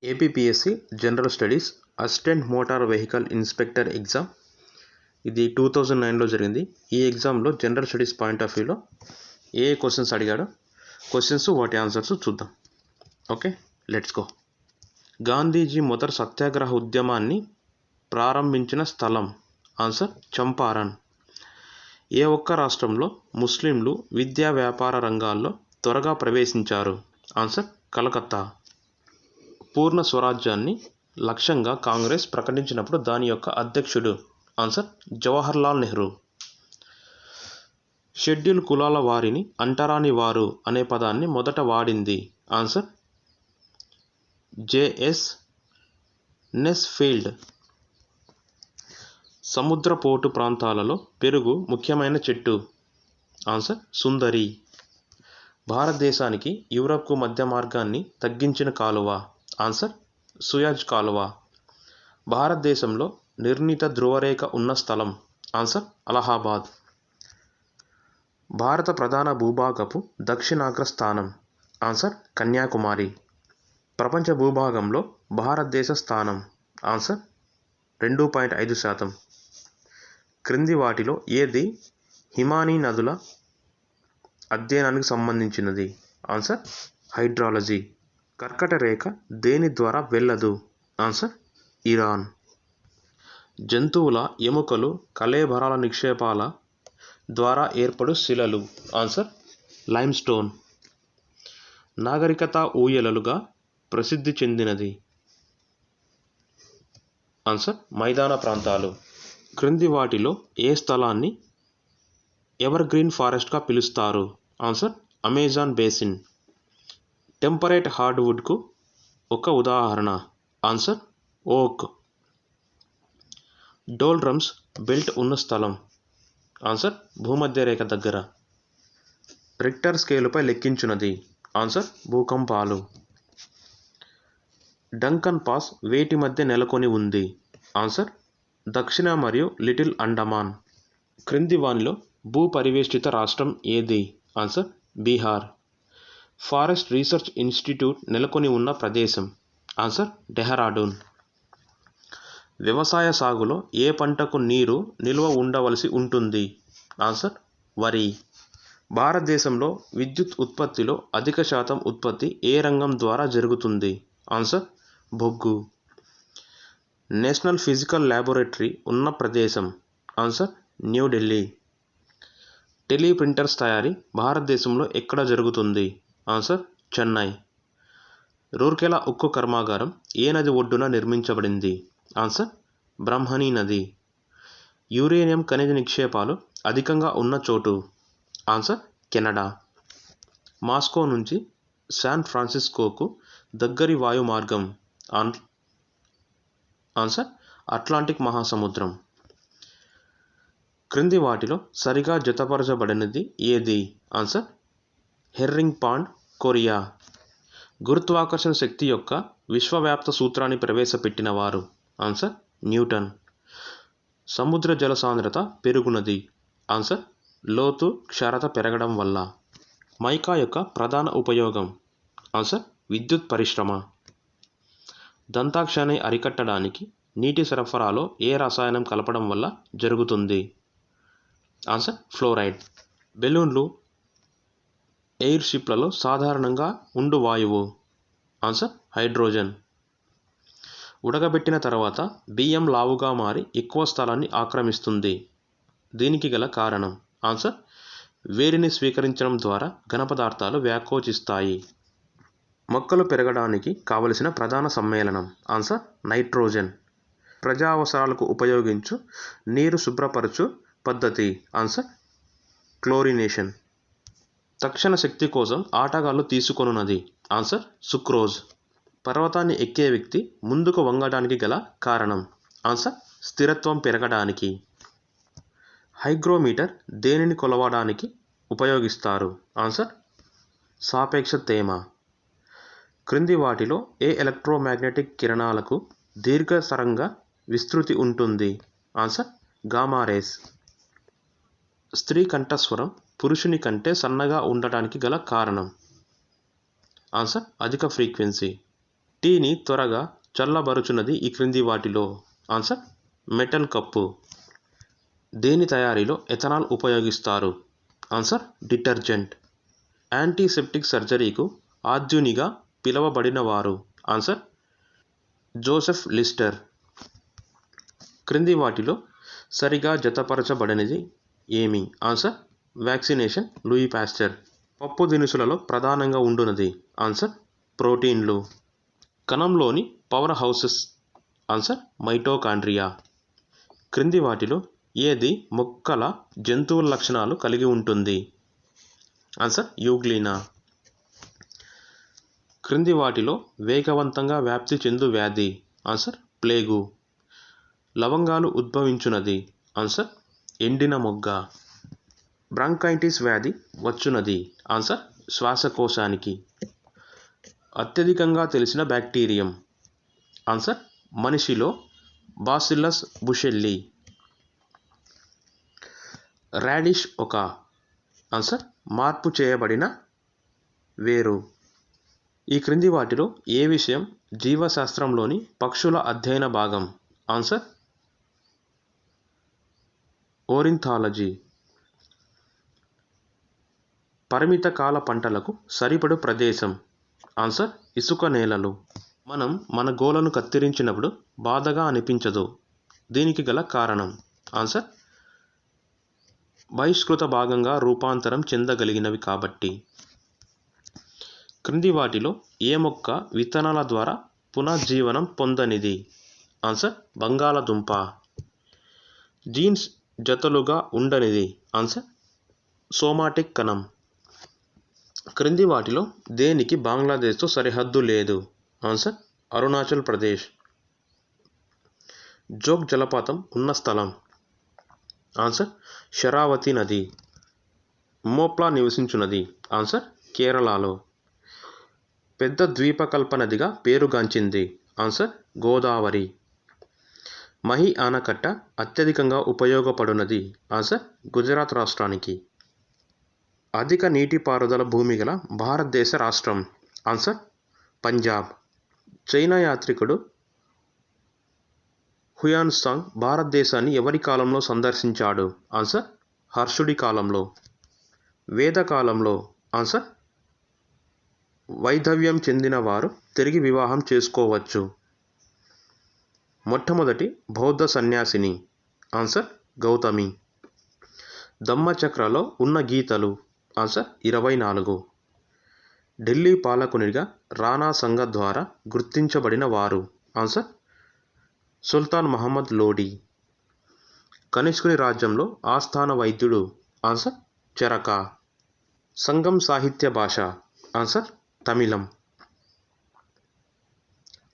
APPSC general studies assistant motor vehicle inspector exam. ఇది 2009లో జరిగింది. ఈ ఎగ్జామ్లో జనరల్ స్టడీస్ పాయింట్ ఆఫ్ వ్యూలో ఏ క్వశ్చన్స్ అడిగాడో క్వశ్చన్స్ వాటి ఆన్సర్స్ చూద్దాం. Okay, let's go. గాంధీజీ మొదటి సత్యాగ్రహ ఉద్యమాన్ని ప్రారంభించిన స్థలం. ఆన్సర్ చంపారన్. ఏ ఒక్క రాష్ట్రంలో ముస్లింలు విద్యా వ్యాపార రంగాల్లో త్వరగా ప్రవేశించారు. ఆన్సర్ కలకత్తా. పూర్ణ స్వరాజ్యాన్ని లక్ష్యంగా కాంగ్రెస్ ప్రకటించినప్పుడు దాని యొక్క అధ్యక్షుడు. ఆన్సర్ జవహర్లాల్ నెహ్రూ. షెడ్యూల్ కులాల వారిని అంటరాని వారు అనే పదాన్ని మొదట వాడింది. Answer JS Nesfield. సముద్ర పోటు ప్రాంతాలలో పెరుగు ముఖ్యమైన చెట్టు. ఆన్సర్ సుందరి. భారతదేశానికి యూరప్కు మధ్య మార్గాన్ని తగ్గించిన కాలువ. ఆన్సర్ సుయజ్ కాలువ. భారతదేశంలో నిర్ణీత ధ్రువరేఖ ఉన్న స్థలం. ఆన్సర్ అలహాబాద్. భారత ప్రధాన భూభాగపు దక్షిణాగ్రస్థానం. ఆన్సర్ కన్యాకుమారి. ప్రపంచ భూభాగంలో భారతదేశ స్థానం. ఆన్సర్ 2.5%. క్రింది వాటిలో ఏది హిమానీ నదుల అధ్యయనానికి సంబంధించినది. Answer hydrology. కర్కట రేఖ దేని ద్వారా వెళ్ళదు. Answer Iran. జంతువుల ఎముకలు కళేబరాల నిక్షేపాల ద్వారా ఏర్పడు శిలలు. Answer limestone. నాగరికత ఊయలలుగా ప్రసిద్ధి చెందినది. ఆన్సర్ మైదాన ప్రాంతాలు. క్రింది వాటిలో ఏ స్థలాన్ని ఎవర్గ్రీన్ ఫారెస్ట్గా పిలుస్తారు. Answer Amazon basin. టెంపరేట్ హార్డ్వుడ్కు ఒక ఉదాహరణ. ఆన్సర్ ఓక్. డోల్డ్రమ్స్ బెల్ట్ ఉన్న స్థలం. ఆన్సర్ భూమధ్యరేఖ దగ్గర. రిక్టర్ స్కేలుపై లెక్కించున్నది. ఆన్సర్ భూకంపాలు. డంకన్ పాస్ వేటి మధ్య నెలకొని ఉంది. ఆన్సర్ దక్షిణ మరియు లిటిల్ అండమాన్. క్రింది వానిలో భూ పరివేష్టిత రాష్ట్రం ఏది. Answer Bihar. Forest research institute నెలకొని ఉన్న ప్రదేశం. ఆన్సర్ డెహ్రాడూన్. వ్యవసాయ సాగులో ఏ పంటకు నీరు నిల్వ ఉండవలసి ఉంటుంది. ఆన్సర్ వరి. భారతదేశంలో విద్యుత్ ఉత్పత్తిలో అధిక శాతం ఉత్పత్తి ఏ రంగం ద్వారా జరుగుతుంది. ఆన్సర్ బొగ్గు. నేషనల్ ఫిజికల్ ల్యాబొరేటరీ ఉన్న ప్రదేశం. ఆన్సర్ న్యూఢిల్లీ. టెలిప్రింటర్స్ తయారీ భారతదేశంలో ఎక్కడ జరుగుతుంది. ఆన్సర్ చెన్నై. రూర్కెలా ఉక్కు కర్మాగారం ఏ నది ఒడ్డున నిర్మించబడింది. ఆన్సర్ బ్రహ్మణి నది. యురేనియం ఖనిజ నిక్షేపాలు అధికంగా ఉన్న చోటు. Answer Canada. మాస్కో నుంచి శాన్ ఫ్రాన్సిస్కోకు దగ్గరి వాయు మార్గం. ఆన్సర్ అట్లాంటిక్ మహాసముద్రం. క్రింది వాటిలో సరిగా జతపరచబడినది ఏది. Answer herring pond, Korea. గురుత్వాకర్షణ శక్తి యొక్క విశ్వవ్యాప్త సూత్రాన్ని ప్రవేశపెట్టిన వారు. Answer Newton. సముద్ర జల సాంద్రత పెరుగునది. ఆన్సర్ లోతు క్షారత పెరగడం వల్ల. మైకా యొక్క ప్రధాన ఉపయోగం. ఆన్సర్ విద్యుత్ పరిశ్రమ. దంతాక్షాన్ని అరికట్టడానికి నీటి సరఫరాలో ఏ రసాయనం కలపడం వల్ల జరుగుతుంది. Answer fluoride. బెలూన్లు ఎయిర్ షిప్లలో సాధారణంగా ఉండు వాయువు. Answer hydrogen. ఉడకబెట్టిన తర్వాత బియ్యం లావుగా మారి ఎక్కువ స్థలాన్ని ఆక్రమిస్తుంది. దీనికి గల కారణం. ఆన్సర్ వేడిని స్వీకరించడం ద్వారా ఘనపదార్థాలు వ్యాకోచిస్తాయి. మొక్కలు పెరగడానికి కావలసిన ప్రధాన సమ్మేళనం. Answer nitrogen. ప్రజా అవసరాలకు ఉపయోగించు నీరు శుభ్రపరచు పద్ధతి. Answer chlorination. తక్షణ శక్తి కోసం ఆటగాళ్లు తీసుకొనున్నది. Answer sucrose. పర్వతాన్ని ఎక్కే వ్యక్తి ముందుకు వంగడానికి గల కారణం. ఆన్సర్ స్థిరత్వం పెరగడానికి. హైగ్రోమీటర్ దేనిని కొలవడానికి ఉపయోగిస్తారు. ఆన్సర్ సాపేక్ష తేమ. క్రింది వాటిలో ఏ ఎలక్ట్రోమాగ్నెటిక్ కిరణాలకు దీర్ఘ తరంగ విస్తృతి ఉంటుంది. Answer gamma rays. స్త్రీ కంఠస్వరం పురుషుని కంటే సన్నగా ఉండటానికి గల కారణం. ఆన్సర్ అధిక ఫ్రీక్వెన్సీ. టీని త్వరగా చల్లబరుచున్నది ఈ క్రింది వాటిలో. Answer metal cup. దేని తయారీలో ఎథనాల్ ఉపయోగిస్తారు? Answer detergent. యాంటీసెప్టిక్ సర్జరీకు ఆద్యునిగా పిలువబడినవారు? Answer Joseph Lister. క్రింది వాటిలో సరిగా జతపరచబడినది ఏమి? Answer vaccination, Louis Pasteur. పప్పు దినుసులలో ప్రధానంగా ఉండునది? ఆన్సర్ ప్రోటీన్లు. కణంలోని పవర్ హౌసెస్? Answer mitochondria. క్రింది వాటిలో ఏది మొక్కల జంతువుల లక్షణాలు కలిగి ఉంటుంది? Answer euglena. క్రింది వాటిలో వేగవంతంగా వ్యాప్తి చెందు వ్యాధి? Answer plague. లవంగాలు ఉద్భవించున్నది? ఆన్సర్ ఎండిన మొగ్గ. బ్రాంకైటిస్ వ్యాధి వచ్చునది? ఆన్సర్ శ్వాసకోశానికి. అత్యధికంగా తెలిసిన బ్యాక్టీరియం? ఆన్సర్ మనిషిలో బాసిల్లస్ బుషెల్లి. రాడిష్ ఒక? ఆన్సర్ మార్పు చేయబడిన వేరు. ఈ క్రింది వాటిలో ఏ విషయం జీవశాస్త్రంలోని పక్షుల అధ్యయన భాగం? ఆన్సర్ ఓరింథాలజీ. పరిమిత కాల పంటలకు సరిపడు ప్రదేశం? ఆన్సర్ ఇసుక నేలలు. మనం మన గోళ్లను కత్తిరించినప్పుడు బాధగా అనిపించదు. దీనికి గల కారణం? ఆన్సర్ బహిష్కృత భాగంగా రూపాంతరం చెందగలిగినవి కాబట్టి. క్రింది వాటిలో ఏ మొక్క విత్తనాల ద్వారా పునర్జీవనం పొందనిది? ఆన్సర్ బంగాళదుంప. జీన్స్ జతలుగా ఉండనిది? ఆన్సర్ సోమాటిక్ కణం. క్రింది వాటిలో దేనికి బంగ్లాదేశ్తో సరిహద్దు లేదు? ఆన్సర్ అరుణాచల్ ప్రదేశ్. జోగ్ జలపాతం ఉన్న స్థలం? ఆన్సర్ శరావతి నది. మోప్లా నివసించున్నది? ఆన్సర్ కేరళలో. పెద్ద ద్వీపకల్ప నదిగా పేరుగాంచింది? ఆన్సర్ గోదావరి. మహి ఆనకట్ట అత్యధికంగా ఉపయోగపడునది? ఆన్సర్ గుజరాత్ రాష్ట్రానికి. అధిక నీటిపారుదల భూమి గల భారతదేశ రాష్ట్రం? ఆన్సర్ పంజాబ్. చైనా యాత్రికుడు హుయాన్సాంగ్ భారతదేశాన్ని ఎవరి కాలంలో సందర్శించాడు? ఆన్సర్ హర్షుడి కాలంలో. వేద కాలంలో? ఆన్సర్ వైధవ్యం చెందిన వారు తిరిగి వివాహం చేసుకోవచ్చు. మొట్టమొదటి బౌద్ధ సన్యాసిని? ఆన్సర్ గౌతమి. ధమ్మచక్రలో ఉన్న గీతలు? ఆన్సర్ 24. ఢిల్లీ పాలకునిగా రాణా సంగ ద్వారా గుర్తించబడిన వారు? ఆన్సర్ సుల్తాన్ మహమ్మద్ లోడి. కనిష్కుని రాజ్యంలో ఆస్థాన వైద్యుడు? ఆన్సర్ చరక. సంగం సాహిత్య భాష? ఆన్సర్ తమిళం.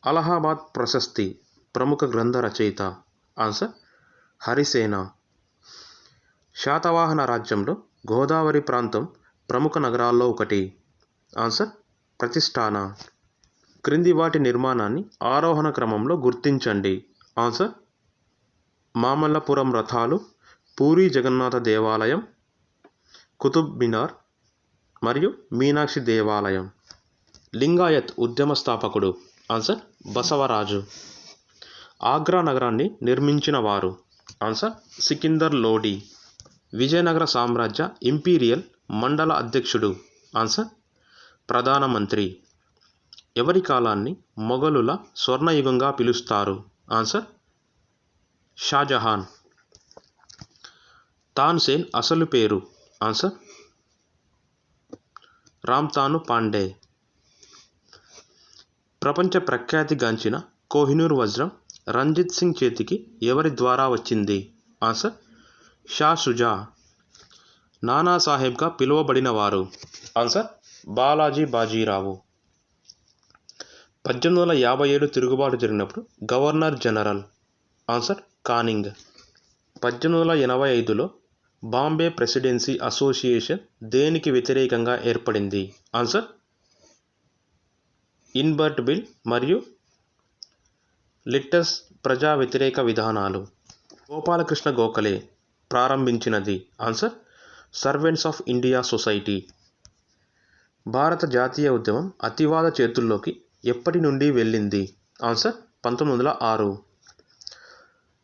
అలహాబాద్ ప్రశస్తి ప్రముఖ గ్రంథ రచయిత? ఆన్సర్ హరిసేన. శాతవాహన రాజ్యంలో గోదావరి ప్రాంతం ప్రముఖ నగరాల్లో ఒకటి? ఆన్సర్ ప్రతిష్టాన. క్రింది వాటి నిర్మాణాన్ని ఆరోహణ క్రమంలో గుర్తించండి? ఆన్సర్ మామల్లపురం రథాలు, పూరీ జగన్నాథ దేవాలయం, కుతుబ్ మినార్ మరియు మీనాక్షి దేవాలయం. లింగాయత్ ఉద్యమ స్థాపకుడు? ఆన్సర్ బసవరాజు. ఆగ్రా నగరాన్ని నిర్మించిన వారు? ఆన్సర్ సికిందర్ లోడి. విజయనగర సామ్రాజ్య ఇంపీరియల్ మండల అధ్యక్షుడు? ఆన్సర్ ప్రధానమంత్రి. ఎవరి కాలాన్ని మొఘలుల స్వర్ణయుగంగా పిలుస్తారు? ఆన్సర్ షాజహాన్. తాన్సేన్ అసలు పేరు? ఆన్సర్ రామ్తాను పాండే. ప్రపంచ ప్రఖ్యాతిగాంచిన కోహినూర్ వజ్రం రంజిత్ సింగ్ చేతికి ఎవరి ద్వారా వచ్చింది? ఆన్సర్ షా షుజా. నానాసాహెబ్గా పిలువబడిన వారు? ఆన్సర్ బాలాజీ బాజీరావు. 1857 తిరుగుబాటు జరిగినప్పుడు గవర్నర్ జనరల్? Answer Canning. 1885లో బాంబే ప్రెసిడెన్సీ అసోసియేషన్ దేనికి వ్యతిరేకంగా ఏర్పడింది? ఆన్సర్ ఇన్బర్ట్ బిల్ మరియు లిట్టస్ ప్రజా వ్యతిరేక విధానాలు. గోపాలకృష్ణ గోఖలే ప్రారంభించినది? Answer servants of India society. భారత జాతీయ ఉద్యమం అతివాద చేతుల్లోకి ఎప్పటి నుండి వెళ్ళింది? ఆన్సర్ 1906.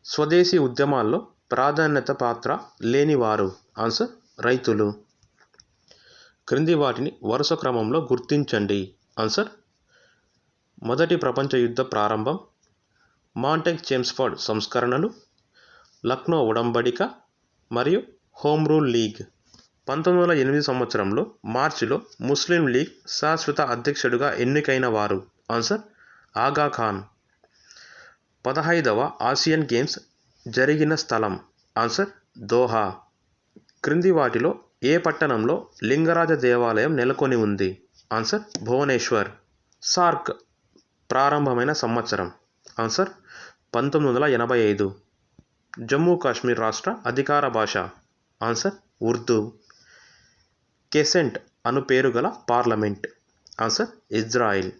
స్వదేశీ ఉద్యమాల్లో ప్రాధాన్యత పాత్ర లేనివారు? ఆన్సర్ రైతులు. క్రింది వాటిని వరుస క్రమంలో గుర్తించండి. ఆన్సర్ మొదటి ప్రపంచ యుద్ధ ప్రారంభం, మాంటెగ్ చేమ్స్ఫర్డ్ సంస్కరణలు, లక్నో ఉడంబడిక మరియు హోమ్ రూల్ లీగ్. 1908 సంవత్సరంలో మార్చిలో ముస్లిం లీగ్ శాశ్వత అధ్యక్షుడిగా ఎన్నికైన వారు? ఆన్సర్ ఆగా ఖాన్. 15వ ఆసియన్ గేమ్స్ జరిగిన స్థలం? Answer Doha. క్రింది వాటిలో ఏ పట్టణంలో లింగరాజ దేవాలయం నెలకొని ఉంది? ఆన్సర్ భువనేశ్వర్. సార్క్ ప్రారంభమైన సంవత్సరం? ఆన్సర్ 1985. జమ్మూ కాశ్మీర్ రాష్ట్ర అధికార భాష? ఆన్సర్ ఉర్దూ. కెసెంట్ అను పేరు గల పార్లమెంట్? Answer Israel.